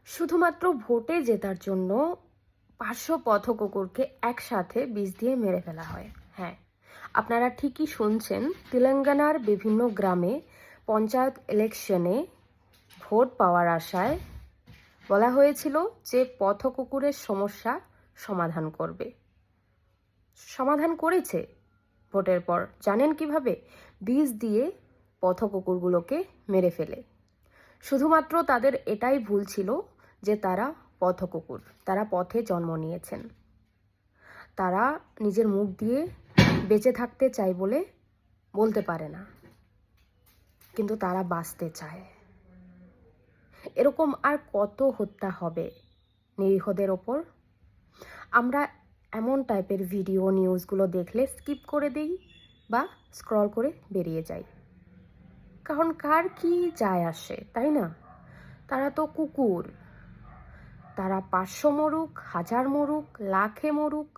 শুধুমাত্র ভোটে জেতার জন্য 500 পথ কুকুরকে একসাথে বিষ দিয়ে মেরে ফেলা হয়। হ্যাঁ, আপনারা ঠিকই শুনছেন। তেলেঙ্গানার বিভিন্ন গ্রামে পঞ্চায়েত ইলেকশনে ভোট পাওয়ার আশায় বলা হয়েছিল যে পথ কুকুরের সমস্যা সমাধান করবে। সমাধান করেছে ভোটের পর। জানেন কিভাবে? বিষ দিয়ে পথ কুকুরগুলোকে মেরে ফেলে। শুধুমাত্র তাদের এটাই ভুল ছিল যে তারা পথ কুকুর, তারা পথে জন্ম নিয়েছেন। তারা নিজের মুখ দিয়ে বেঁচে থাকতে চায় বলে বলতে পারে না, কিন্তু তারা বাঁচতে চায়। এরকম আর কত হত্যা হবে নিরীহদের ওপর? আমরা এমন টাইপের ভিডিও নিউজগুলো দেখলে স্কিপ করে দিই বা স্ক্রল করে বেরিয়ে যাই, কারণ কার কি যায় আসে, তাই না? তারা তো কুকুর। তারা 500 মরুক, 1000 মরুক, লাখে মরুক,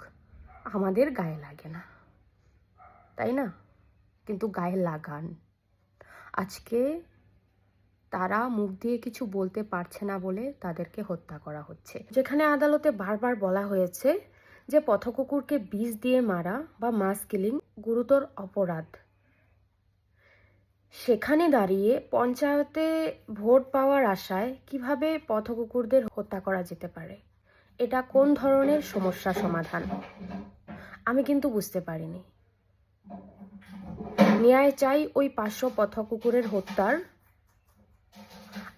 আমাদের গায়ে লাগে না, তাই না? কিন্তু গায়ে লাগান। আজকে তারা মুখ দিয়ে কিছু বলতে পারছে না বলে তাদেরকে হত্যা করা হচ্ছে। যেখানে আদালতে বারবার বলা হয়েছে যে পথ কুকুরকে বিষ দিয়ে মারা বা মাস কিলিং গুরুতর অপরাধ, সেখানে দাঁড়িয়ে পঞ্চায়েতে ভোট পাওয়ার আশায় কিভাবে পথ কুকুরদের হত্যা করা যেতে পারে? এটা কোন ধরনের সমস্যা সমাধান? আমি কিন্তু বুঝতে পারিনি। ন্যায় চাই ওই 500 পথ কুকুরের হত্যার।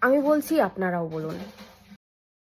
আমি বলছি, আপনারাও বলুন।